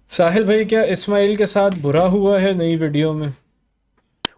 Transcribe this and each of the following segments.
साहिल भाई, क्या इस्माइल के साथ बुरा हुआ है नई वीडियो में?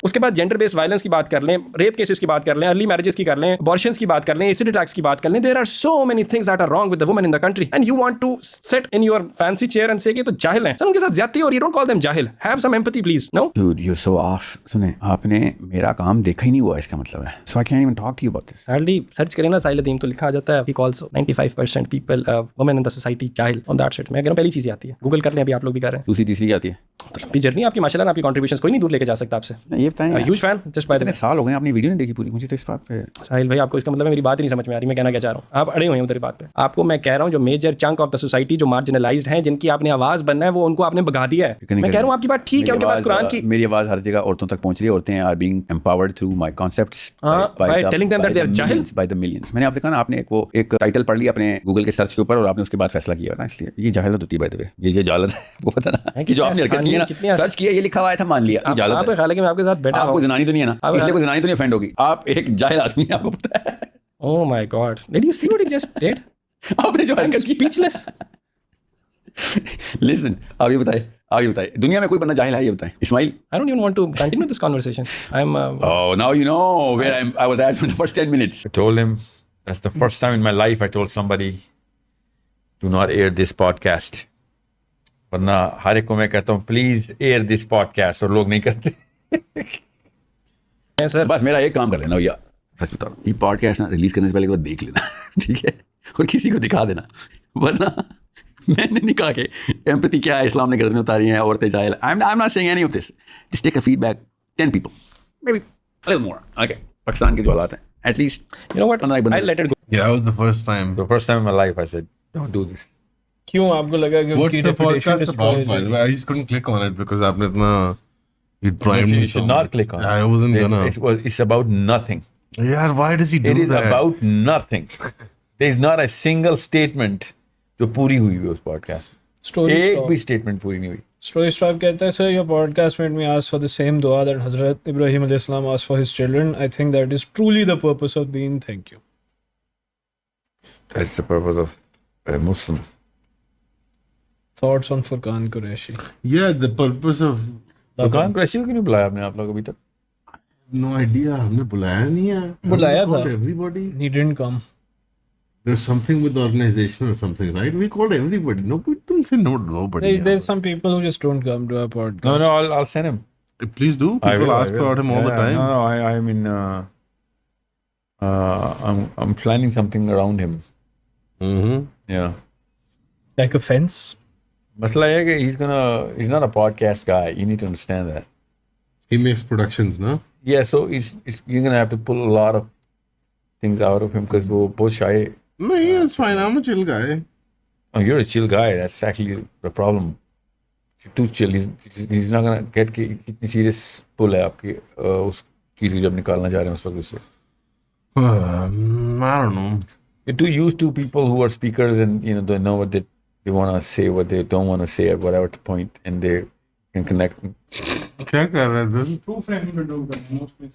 उसके बाद जेंडर बेस्ड वायलेंस की बात कर लें, रेप केसेस की बात कर लें, अर्ली मैरिजेस की कर लें, अबॉर्शंस की बात कर लें, एसिड अटैक्स की बात कर लें. There are so many things that are wrong with the women in the country and you want to sit in your fancy chair and say कि तो जाहिल हैं. सर उनके साथ ज्यादती और यू डोंट कॉल देम जाहिल. Have some empathy please. No Dude, you're so off. सुने, आपने मेरा काम देखा ही नहीं हुआ, इसका मतलब है. So I can't even talk to you about this. Hardly search करें ना साहिल अदीम तो लिखा आ जाता है. He calls 95% people women in the society जाहिल ऑन दैट शिट. मैं कह रहा हूं पहली चीज आती है. गूगल कर लें, अभी आप लोग भी कर रहे हैं. दूसरी तीसरी आती है. तो लंबी जर्नी आपकी माशाल्लाह. आपकी कंट्रीब्यूशंस कोई नहीं दूर लेके जा सकता आपसे. ये बताएं, huge fan just by the इतने साल हो गए आपने वीडियो नहीं देखी पूरी. मुझे तो इस बात पे साहिल भाई आपको इसका मतलब है मेरी बात ही नहीं समझ में आ रही. मैं कहना क्या चाह रहा हूँ, आप अड़े हुए हैं उधर बात पे. आपको मैं कह रहा हूँ जो major chunk of the society जो मार्जिनलाइज्ड हैं, जिनकी आपने आवाज बनना है, वो उनको आपने भगा दिया है. मैं कह रहा हूँ आपकी बात ठीक है, उनके पास कुरान की मेरी आवाज हर जगह औरतों तक पहुंच रही है. औरतें are being empowered through my concepts by telling them that they are jahil by the millions. मैंने आपने कहा ना, आपने एक टाइटल पढ़ लिया अपने गूगल के सर्च के ऊपर और आपने उसके बाद फैसला किया ना. इसलिए ये जाहिलत होती है. बाय द वे, ये जाहिलत है, वो पता ना कि जो आपने हरकत की है ना, सर्च किया, ये लिखा हुआ था, मान लिया जाहिलत है. हालांकि मैं आपके साथ बैठा हूं. आपको जनानी तो नहीं है ना, इसलिए कोई जनानी तो नहीं ऑफेंड होगी. आप एक जाहिल आदमी हैं, आपको पता है. Oh my God, did you see what he just did? आपने जो हरकत की, स्पीचलेस. लिसन, आप ये बताइए दुनिया में कोई बंदा जाहिल है, ये बताएं. Ismail, I don't even want to continue this conversation. I'm oh, now you know where I was at for the first 10 minutes. I told him, that's the first time in my life I told somebody, do not air this podcast. वरना हर एक को मैं कहता हूँ please air this podcast, और लोग नहीं करते. सर बस मेरा एक काम कर लेना भैया, सच बता रहा हूँ, ये पॉडकास्ट ना रिलीज करने से पहले एक बार देख लेना. ठीक है, और किसी को दिखा देना. वरना मैंने नहीं कहा कि एम्पैथी क्या है, इस्लाम ने गर्दन उतारी है, औरतें जाहिल. I'm not saying any of this. Just take a feedback, 10 people, maybe a little more. Okay, Pakistan के जो हालात हैं, at least you know what, I'll let it go. Yeah, that was the first time. The first time in my life I said, don't do this. क्यों आपको लगा कि What's उनकी the reputation podcast destroy about, by the way? I just couldn't click on it because आपने इतना you primed me. You should not click on it. I wasn't gonna. It's about nothing. Yeah, why does he do It is that? about nothing. There is not a single statement जो पूरी हुई है उस podcast. Story एक stop. भी statement पूरी नहीं हुई. Story Stop कहता है, sir, your podcast made me ask for the same dua that Hazrat Ibrahim alayhi salam asked for his children. I think that is truly the purpose of deen. Thank you. That's the purpose of a Muslim. Thoughts on Furqan Qureshi? Yeah, the purpose of. Furqan Qureshi को क्यों नहीं बुलाया आपने आप लोग अभी तक? No idea. हमने बुलाया नहीं है. बुलाया We called था. everybody. He didn't come. There's something with the organization or something, right? We called everybody. No, we don't say no to nobody. There's some people who just don't come to our podcast. No, I'll send him. Please do. I People will, ask about him all the time. No, I mean, I'm planning something around him. Mm-hmm. Yeah. Like a fence? मसला है कि he's not a podcast guy. You need to understand that. He makes productions, no? Yeah, so you're gonna have to pull a lot of things out of him because वो बहुत shy. No, yeah, it's fine. I'm a chill guy. Oh, you're a chill guy. That's actually the problem. You're too chill. He's not gonna get कि कितनी serious pull है आपकी उस चीज़ को जब निकालना चाह रहे हैं उस वक्त उससे. I don't know. You're too used to people who are speakers and they know what they want to say, what they don't want to say at whatever point, and they can connect. क्या कर रहे थे? True friend में डूब गए mostly.